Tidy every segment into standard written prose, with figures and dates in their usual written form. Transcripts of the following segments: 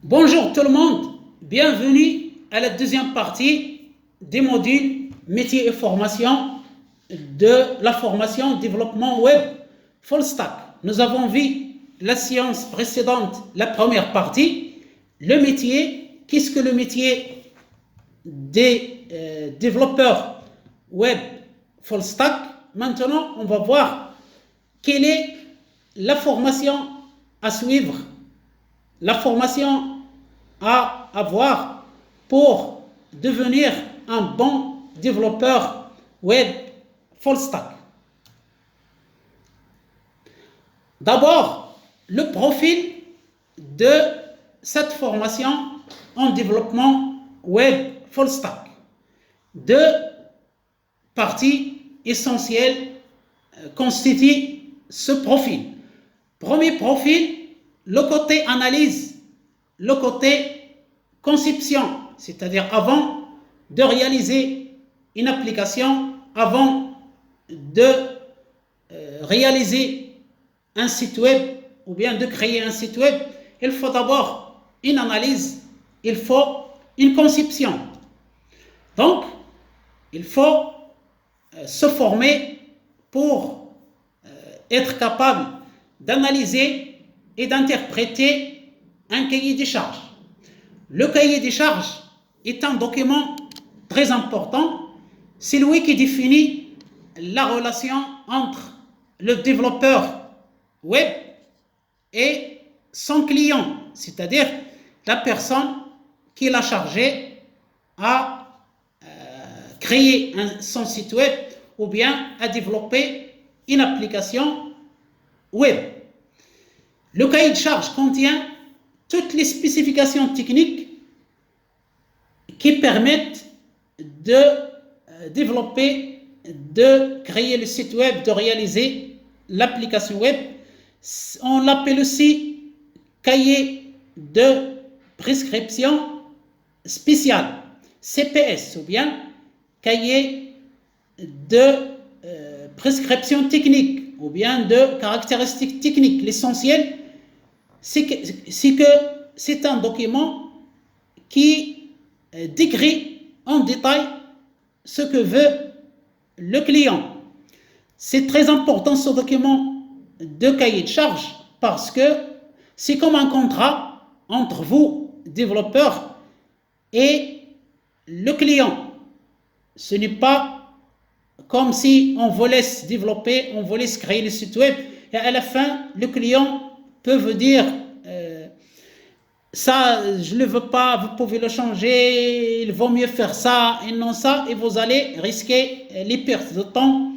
Bonjour tout le monde, bienvenue à la deuxième partie des modules métiers et formation de la formation développement web full stack. Nous avons vu la séance précédente, la première partie, le métier. Qu'est-ce que le métier des développeurs web full stack? Maintenant, on va voir quelle est la formation à suivre, la formation à avoir pour devenir un bon développeur web full stack. D'abord, le profil de cette formation en développement web full stack. Deux parties essentielles constituent ce profil. Premier profil, le côté analyse, le côté conception, c'est-à-dire avant de réaliser une application, avant de réaliser un site web ou bien de créer un site web, il faut d'abord une analyse, il faut une conception. Donc, il faut se former pour être capable d'analyser et d'interpréter un cahier des charges. Le cahier des charges est un document très important. C'est lui qui définit la relation entre le développeur web et son client, c'est-à-dire la personne qui l'a chargé à créer son site web ou bien à développer une application web. Le cahier de charge contient toutes les spécifications techniques qui permettent de développer, de créer le site web, de réaliser l'application web. On l'appelle aussi cahier de prescription spéciale, CPS, ou bien cahier de prescription technique, ou bien de caractéristiques techniques. L'essentiel, c'est que c'est un document qui décrit en détail ce que veut le client. C'est très important ce document de cahier de charge parce que c'est comme un contrat entre vous, développeurs, et le client. Ce n'est pas comme si on vous laisse développer, on vous laisse créer le site web et à la fin, le client peut vous dire ça, je ne le veux pas, vous pouvez le changer, il vaut mieux faire ça et non ça, et vous allez risquer les pertes de temps,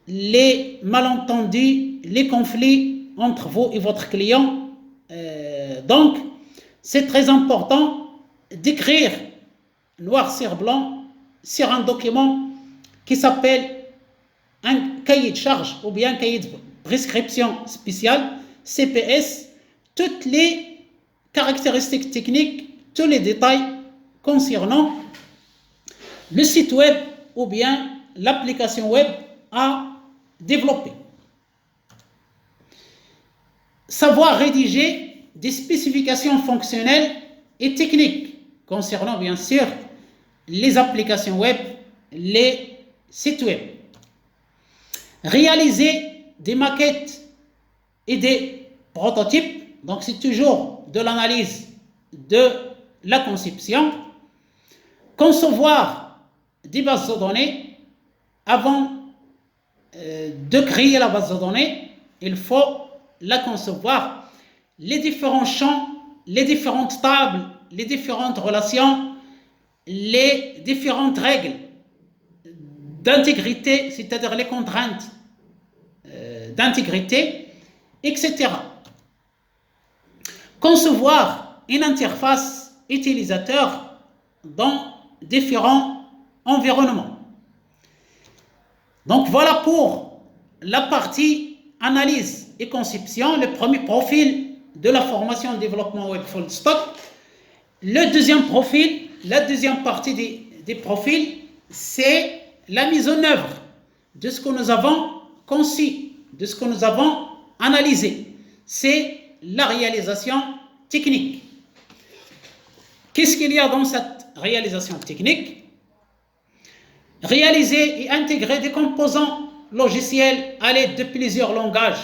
les malentendus, les conflits entre vous et votre client. Donc, c'est très important d'écrire noir sur blanc sur un document qui s'appelle un cahier de charge ou bien un cahier de prescription spéciale, CPS, toutes les caractéristiques techniques, tous les détails concernant le site web ou bien l'application web à développer. Savoir rédiger des spécifications fonctionnelles et techniques concernant bien sûr les applications web, les sites web. Réaliser des maquettes et des prototypes, donc c'est toujours de l'analyse de la conception. Concevoir des bases de données. Avant de créer la base de données, il faut la concevoir, les différents champs, les différentes tables, les différentes relations, les différentes règles d'intégrité, c'est-à-dire les contraintes d'intégrité, etc. Concevoir une interface utilisateur dans différents environnements. Donc voilà pour la partie analyse et conception, le premier profil de la formation développement web full stack. Le deuxième profil, la deuxième partie des profils, c'est la mise en œuvre de ce que nous avons conçu, de ce que nous avons analysé. C'est la réalisation technique. Qu'est-ce qu'il y a dans cette réalisation technique? Réaliser et intégrer des composants logiciels à l'aide de plusieurs langages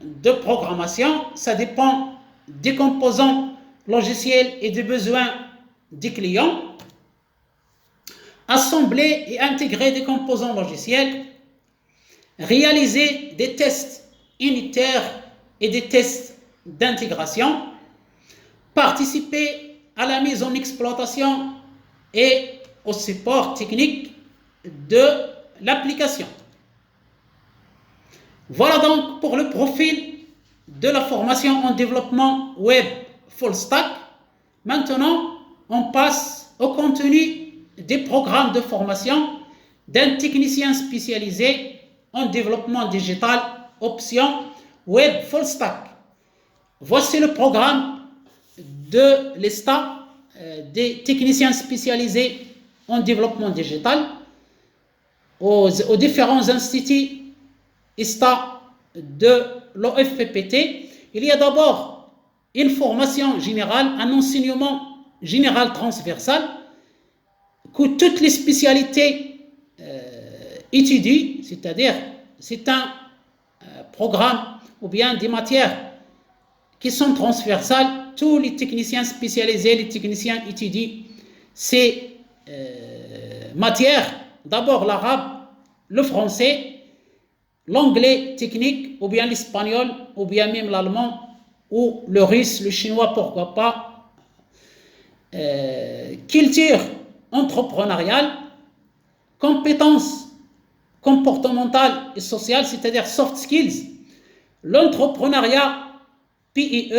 de programmation, ça dépend des composants logiciels et des besoins des clients. Assembler et intégrer des composants logiciels, réaliser des tests unitaires et des tests d'intégration, participer à la mise en exploitation et au support technique de l'application. Voilà donc pour le profil de la formation en développement web full stack. Maintenant, on passe au contenu des programmes de formation d'un technicien spécialisé en développement digital, option web full stack. Voici le programme de l'ESTA, des techniciens spécialisés en développement digital aux différents instituts ESTA de l'OFPPT. Il y a d'abord une formation générale, un enseignement général transversal que toutes les spécialités étudient, c'est-à-dire c'est un programme ou bien des matières qui sont transversales. Tous les techniciens spécialisés, les techniciens étudient ces matières, d'abord l'arabe, le français, l'anglais technique, ou bien l'espagnol, ou bien même l'allemand, ou le russe, le chinois, pourquoi pas. Culture entrepreneuriale, compétences comportementales et sociales, c'est-à-dire soft skills, l'entrepreneuriat PIE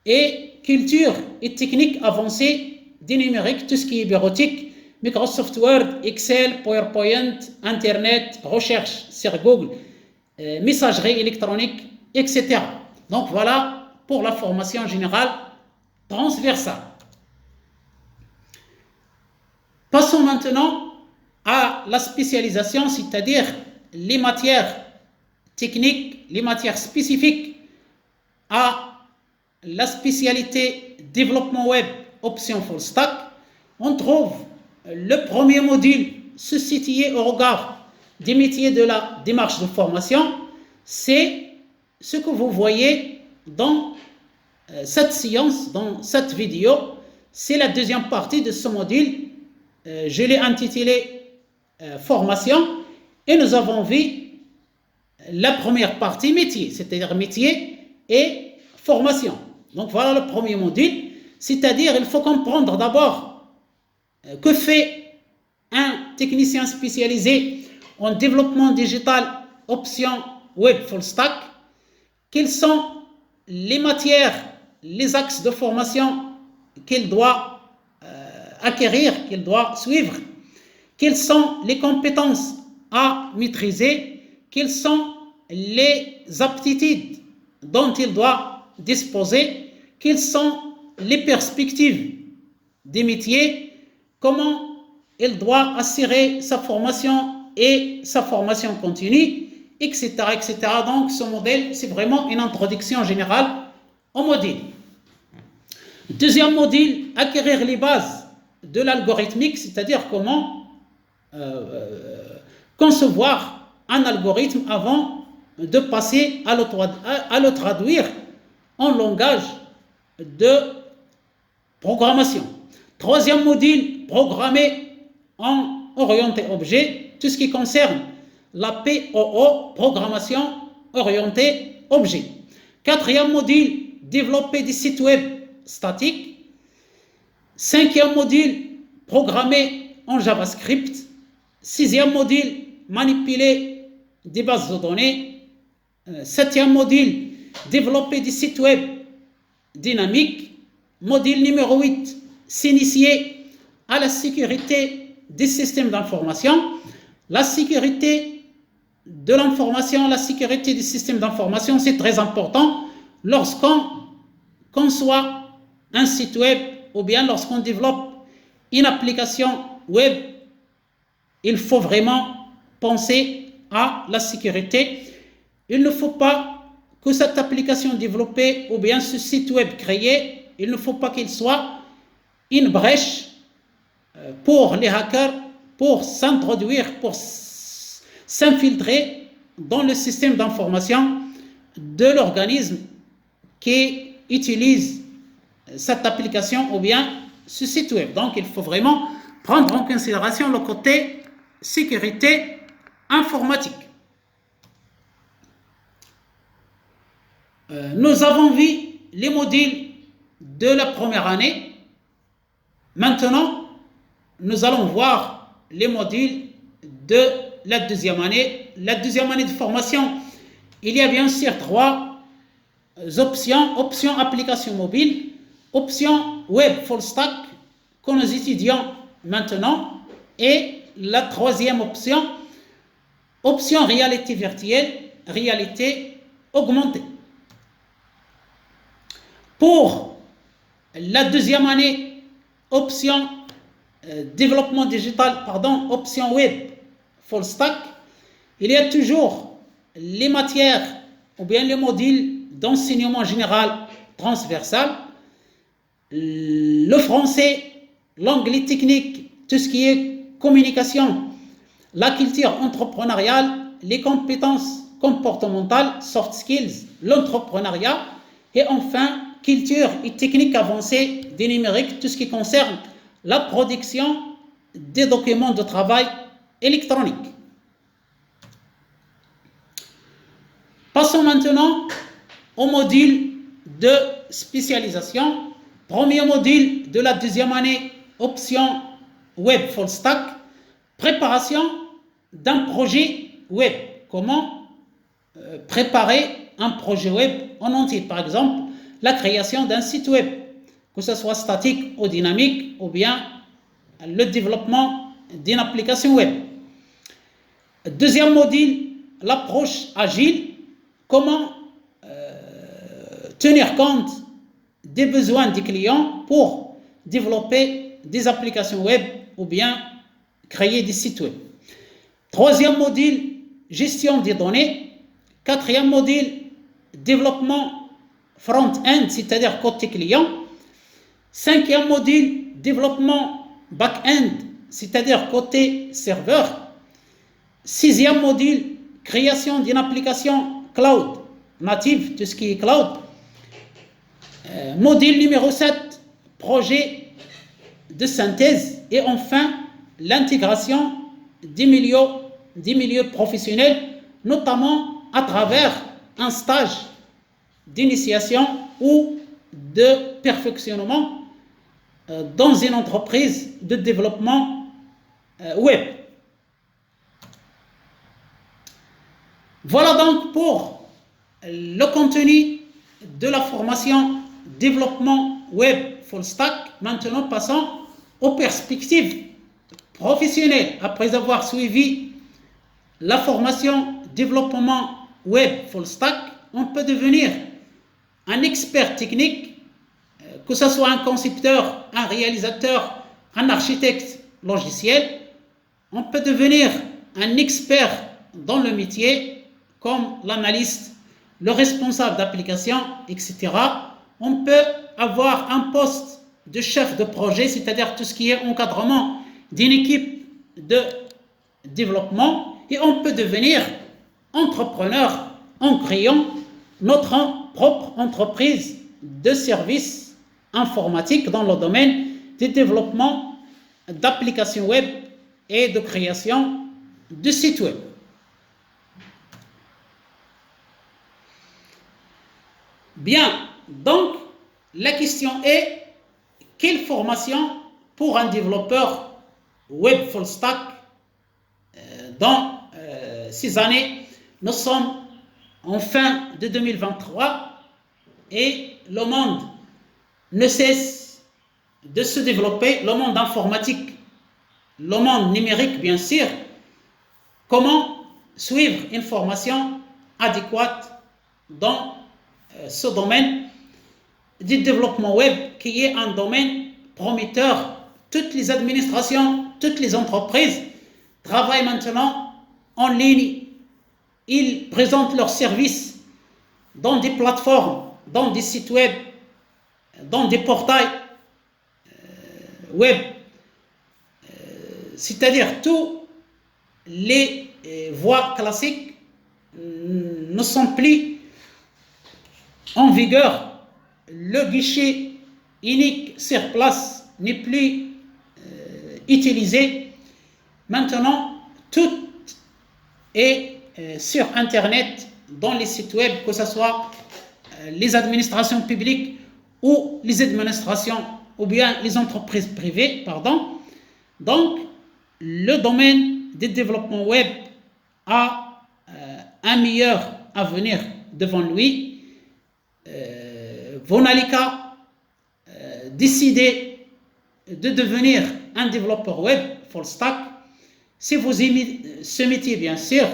et culture et techniques avancées du numérique, tout ce qui est bureautique, Microsoft Word, Excel, PowerPoint, Internet, recherche sur Google, messagerie électronique, etc. Donc voilà pour la formation générale transversale. Passons maintenant à la spécialisation, c'est-à-dire les matières techniques, les matières spécifiques à la spécialité développement web option full stack. On trouve le premier module se situer au regard des métiers de la démarche de formation. C'est ce que vous voyez dans cette séance, dans cette vidéo. C'est la deuxième partie de ce module. Je l'ai intitulé formation et nous avons vu la première partie métier, c'est-à-dire métier et formation. Donc voilà le premier module, c'est-à-dire il faut comprendre d'abord que fait un technicien spécialisé en développement digital option web full stack, quelles sont les matières, les axes de formation qu'il doit acquérir, qu'il doit suivre, quelles sont les compétences à maîtriser, quelles sont les aptitudes dont il doit disposer, quelles sont les perspectives des métiers, comment il doit assurer sa formation et sa formation continue, etc., etc. Donc ce modèle, c'est vraiment une introduction générale au module. Deuxième module, acquérir les bases de l'algorithmique, c'est-à-dire comment concevoir un algorithme avant de passer à le traduire en langage de programmation. Troisième module, programmer en orienté objet, tout ce qui concerne la POO, programmation orientée objet. Quatrième module, développer des sites web statiques. Cinquième module, programmer en JavaScript. Sixième module, manipuler des bases de données. Septième module, développer des sites web dynamiques. Module numéro 8, s'initier à la sécurité des systèmes d'information. La sécurité de l'information, la sécurité des systèmes d'information, c'est très important lorsqu'on conçoit un site web ou bien lorsqu'on développe une application web. Il faut vraiment penser à la sécurité. Il ne faut pas que cette application développée ou bien ce site web créé, il ne faut pas qu'il soit une brèche pour les hackers pour s'introduire, pour s'infiltrer dans le système d'information de l'organisme qui utilise cette application ou bien ce site web. Donc, il faut vraiment prendre en considération le côté sécurité informatique. Nous avons vu les modules de la première année. Maintenant, nous allons voir les modules de la deuxième année. La deuxième année de formation, il y a bien sûr 3 options. Option application mobile, option web full stack que nous étudions maintenant, et la troisième option, option réalité virtuelle, réalité augmentée. Pour la deuxième année, option développement digital, option web full stack, il y a toujours les matières ou bien les modules d'enseignement général transversal, le français, l'anglais technique, tout ce qui est communication, la culture entrepreneuriale, les compétences comportementales, soft skills, l'entrepreneuriat, et enfin, culture et technique avancée des numériques, tout ce qui concerne la production des documents de travail électroniques. Passons maintenant au module de spécialisation. Premier module de la deuxième année, option web full stack, préparation d'un projet web. Comment préparer un projet web en entier, par exemple la création d'un site web, que ce soit statique ou dynamique, ou bien le développement d'une application web. Deuxième module, l'approche agile, comment tenir compte des besoins des clients pour développer des applications web ou bien créer des sites web. Troisième module, gestion des données. Quatrième module, développement front-end, c'est-à-dire côté client. Cinquième module, développement back-end, c'est-à-dire côté serveur. Sixième module, création d'une application cloud native, tout ce qui est cloud. Module numéro 7, projet de synthèse. Et enfin, l'intégration des milieux professionnels, notamment à travers un stage d'initiation ou de perfectionnement dans une entreprise de développement web. Voilà donc pour le contenu de la formation développement web full stack. Maintenant, passons aux perspectives professionnelles. Après avoir suivi la formation développement web full stack, on peut devenir un expert technique, que ce soit un concepteur, un réalisateur, un architecte logiciel. On peut devenir un expert dans le métier, comme l'analyste, le responsable d'application, etc. On peut avoir un poste de chef de projet, c'est-à-dire tout ce qui est encadrement d'une équipe de développement, et on peut devenir entrepreneur en créant notre propre entreprise de services informatiques dans le domaine du développement d'applications web et de création de sites web. Bien, donc la question est: quelle formation pour un développeur web full stack dans 6 années? Nous sommes en fin de 2023 et le monde ne cesse de se développer, le monde informatique, le monde numérique bien sûr. Comment suivre une formation adéquate dans ce domaine du développement web, qui est un domaine prometteur? Toutes les administrations, toutes les entreprises travaillent maintenant en ligne. Ils présentent leurs services dans des plateformes, dans des sites web, dans des portails web, c'est-à-dire tous les voies classiques ne sont plus en vigueur. Le guichet unique sur place n'est plus utilisé. Maintenant, tout est sur Internet, dans les sites web, que ce soit les administrations publiques ou les administrations ou bien les entreprises privées, pardon. Donc, le domaine du développement web a un meilleur avenir devant lui. Vous n'allez qu'à décider de devenir un développeur web full stack si vous aimez ce métier, bien sûr,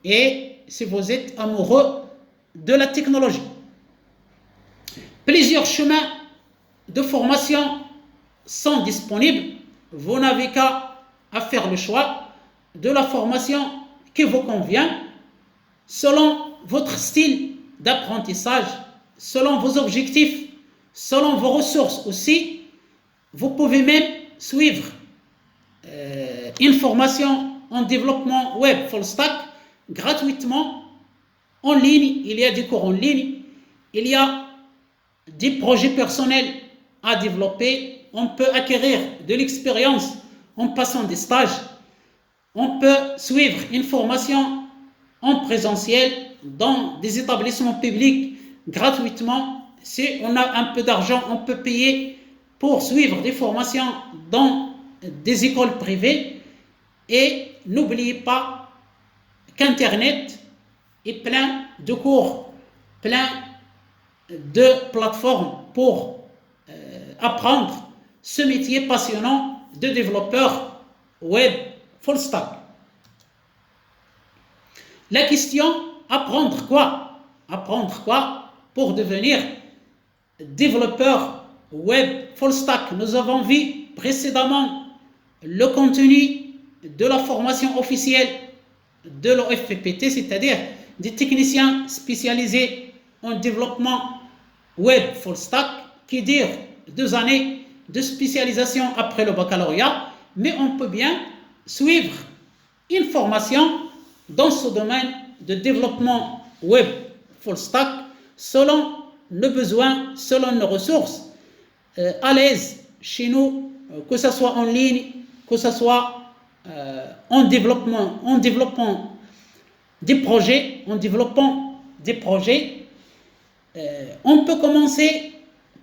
et si vous êtes amoureux de la technologie. Plusieurs chemins de formation sont disponibles. Vous n'avez qu'à faire le choix de la formation qui vous convient selon votre style d'apprentissage, selon vos objectifs, selon vos ressources aussi. Vous pouvez même suivre une formation en développement web full stack gratuitement en ligne. Il y a des cours en ligne, il y a des projets personnels à développer. On peut acquérir de l'expérience en passant des stages. On peut suivre une formation en présentiel dans des établissements publics gratuitement. Si on a un peu d'argent, on peut payer pour suivre des formations dans des écoles privées. Et n'oubliez pas qu'Internet est plein de cours, plein de plateformes pour apprendre ce métier passionnant de développeur web full stack. La question, apprendre quoi? Apprendre quoi pour devenir développeur web full stack? Nous avons vu précédemment le contenu de la formation officielle de l'OFPT, c'est-à-dire des techniciens spécialisés en développement web full stack, qui dure 2 années de spécialisation après le baccalauréat, mais on peut bien suivre une formation dans ce domaine de développement web full stack selon nos besoins, selon nos ressources, à l'aise chez nous, que ce soit en ligne, que ce soit en développant des projets, on peut commencer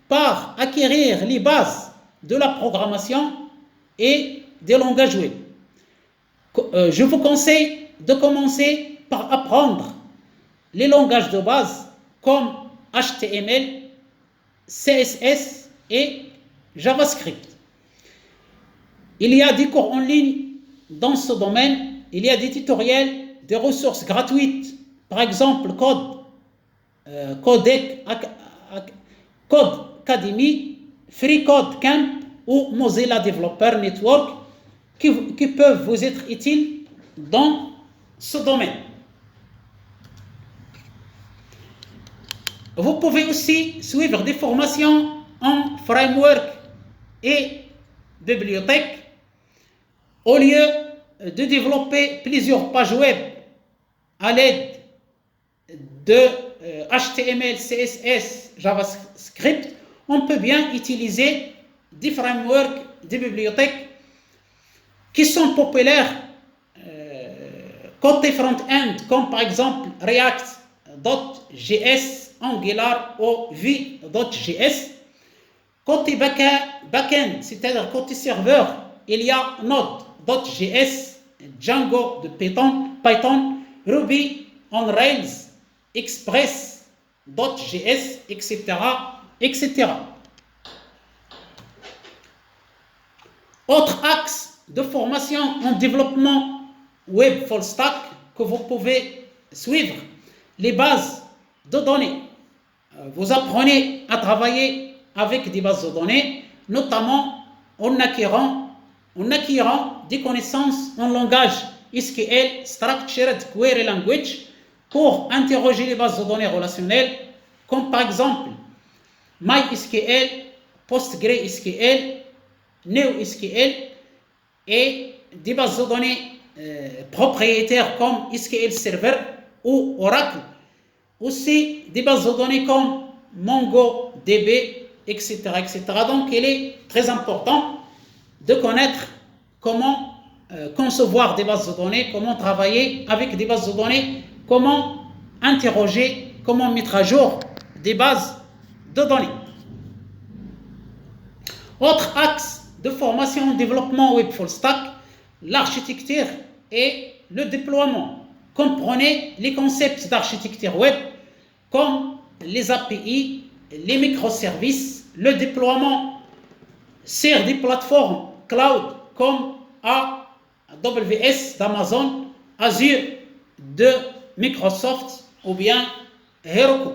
par acquérir les bases de la programmation et des langages web. Je vous conseille de commencer par apprendre les langages de base comme HTML, CSS et JavaScript. Il y a des cours en ligne dans ce domaine, il y a des tutoriels, des ressources gratuites, par exemple Codecademy, Free Code Camp ou Mozilla Developer Network qui peuvent vous être utiles dans ce domaine. Vous pouvez aussi suivre des formations en framework et bibliothèque. Au lieu de développer plusieurs pages web à l'aide de HTML, CSS, JavaScript, on peut bien utiliser des frameworks, des bibliothèques qui sont populaires côté front-end, comme par exemple React.js, Angular ou Vue.js. Côté back-end, c'est-à-dire côté serveur, il y a Node.js, Django de Python, Ruby on Rails, Express.js, etc., etc. Autre axe de formation en développement web full stack que vous pouvez suivre, les bases de données. Vous apprenez à travailler avec des bases de données, notamment en acquérant des connaissances en langage SQL, Structured Query Language, pour interroger les bases de données relationnelles, comme par exemple MySQL, PostgreSQL, NoSQL et des bases de données propriétaires comme SQL Server ou Oracle. Aussi des bases de données comme MongoDB, etc., etc. Donc, il est très important de connaître comment concevoir des bases de données, comment travailler avec des bases de données, comment interroger, comment mettre à jour des bases de données. Autre axe de formation en développement web full stack, l'architecture et le déploiement. Comprenez les concepts d'architecture web comme les API, les microservices, le déploiement sur des plateformes cloud comme AWS d'Amazon, Azure de Microsoft ou bien Heroku.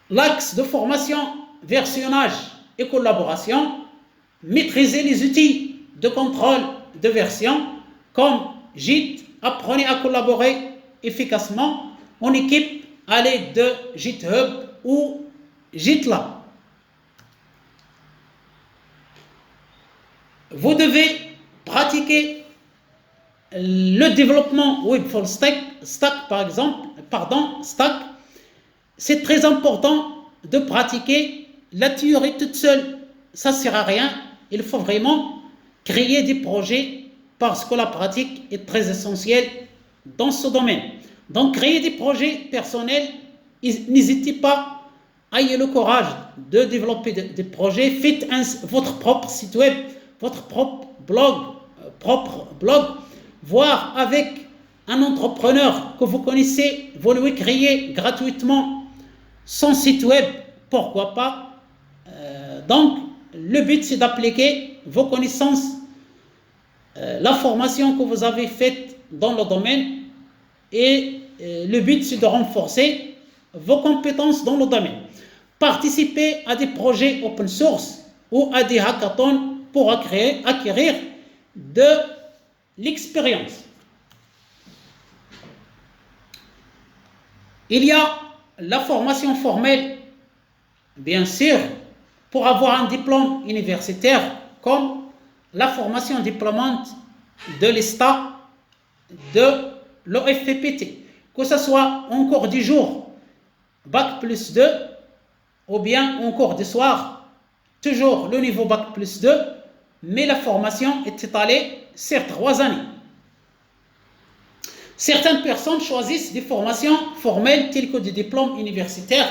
L'axe de formation, versionnage et collaboration, maîtriser les outils de contrôle de version comme Git, apprenez à collaborer efficacement en équipe à l'aide de GitHub ou GitLab. Vous devez pratiquer le développement web full stack, stack. C'est très important de pratiquer. La théorie toute seule, ça ne sert à rien. Il faut vraiment créer des projets parce que la pratique est très essentielle dans ce domaine. Donc, créer des projets personnels, n'hésitez pas, ayez le courage de développer des projets, faites votre propre site web, votre propre blog, voire avec un entrepreneur que vous connaissez, vous lui créez gratuitement son site web, pourquoi pas. Donc, le but c'est d'appliquer vos connaissances, la formation que vous avez faite dans le domaine, et le but c'est de renforcer vos compétences dans le domaine. Participez à des projets open source ou à des hackathons pour acquérir de l'expérience. Il y a la formation formelle, bien sûr, pour avoir un diplôme universitaire, comme la formation diplômante de l'ESTA, de l'OFPPT, que ce soit en cours du jour, Bac plus 2, ou bien en cours du soir, toujours le niveau Bac plus 2, mais la formation est étalée sur 3 années. Certaines personnes choisissent des formations formelles telles que des diplômes universitaires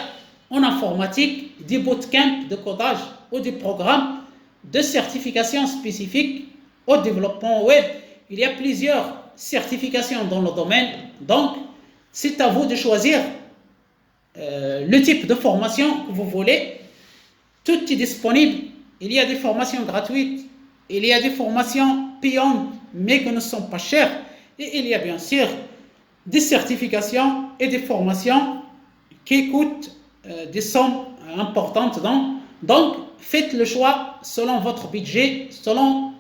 en informatique, des bootcamps de codage ou des programmes de certification spécifiques au développement web. Il y a plusieurs certifications dans le domaine, donc c'est à vous de choisir le type de formation que vous voulez. Tout est disponible. Il y a des formations gratuites, il y a des formations payantes mais qui ne sont pas chères, et il y a bien sûr des certifications et des formations qui coûtent des sommes importantes. Donc, faites le choix selon votre budget, selon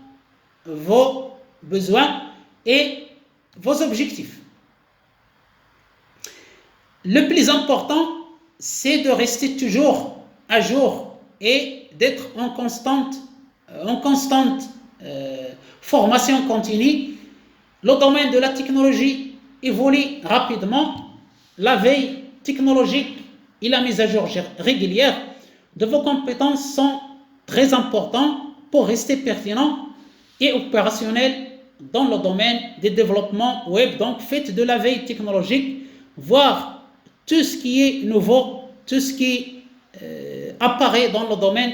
vos besoins et vos objectifs. Le plus important, c'est de rester toujours à jour et d'être en constante formation continue. Le domaine de la technologie évolue rapidement. La veille technologique et la mise à jour régulière de vos compétences sont très importantes pour rester pertinent et opérationnel dans le domaine des développements web. Donc, faites de la veille technologique, voir tout ce qui est nouveau, tout ce qui apparaît dans le domaine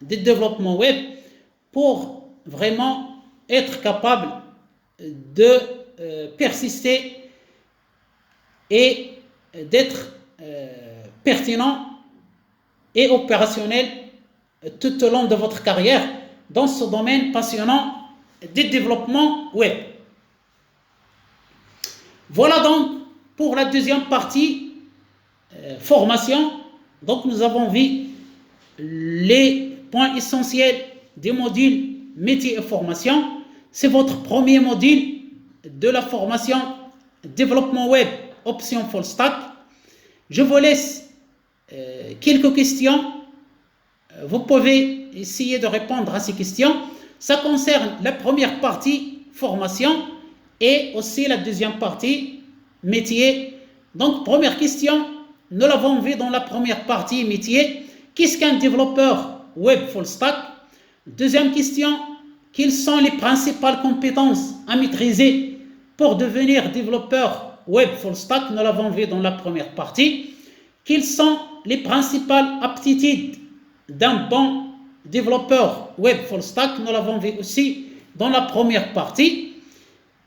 des développements web pour vraiment être capable de persister et d'être pertinent et opérationnel tout au long de votre carrière dans ce domaine passionnant des développements web. Voilà donc pour la deuxième partie, formation. Donc nous avons vu les points essentiels des modules métier et formation. C'est votre premier module de la formation développement web option full stack. Je vous laisse quelques questions vous pouvez essayer de répondre à ces questions. Ça concerne la première partie, formation, et aussi la deuxième partie, métier. Donc, première question, nous l'avons vu dans la première partie, métier. Qu'est-ce qu'un développeur web full stack? Deuxième question, quelles sont les principales compétences à maîtriser pour devenir développeur web full stack? Nous l'avons vu dans la première partie. Quelles sont les principales aptitudes d'un bon développeur web full stack? Nous l'avons vu aussi dans la première partie.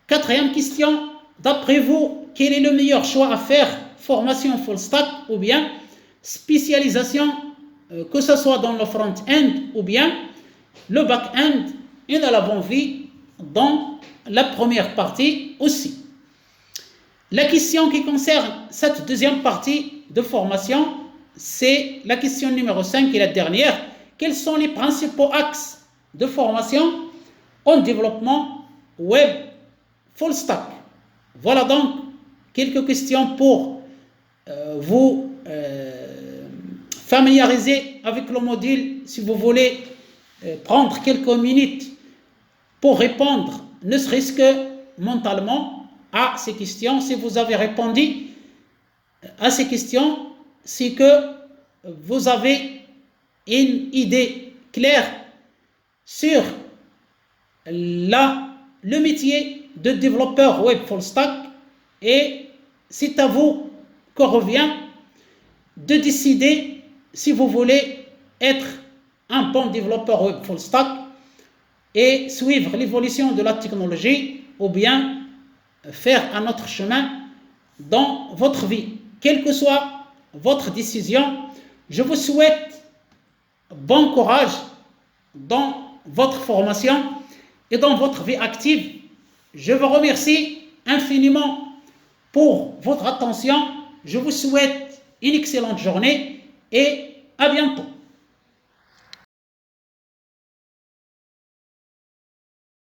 Quatrième question, d'après vous, quel est le meilleur choix à faire? Formation full stack ou bien spécialisation, que ce soit dans le front-end ou bien le back-end? Et nous l'avons vu dans la première partie aussi. La question qui concerne cette deuxième partie de formation, c'est la question numéro 5 et la dernière. Quels sont les principaux axes de formation en développement web full stack? Voilà donc quelques questions pour vous familiariser avec le module. Si vous voulez prendre quelques minutes pour répondre, ne serait-ce que mentalement, à ces questions. Si vous avez répondu à ces questions, c'est que vous avez une idée claire sur le métier de développeur web full stack, et c'est à vous qu'on revient de décider si vous voulez être un bon développeur web full stack et suivre l'évolution de la technologie, ou bien faire un autre chemin dans votre vie. Quelle que soit votre décision, je vous souhaite bon courage dans votre formation et dans votre vie active. Je vous remercie infiniment pour votre attention. Je vous souhaite une excellente journée et à bientôt.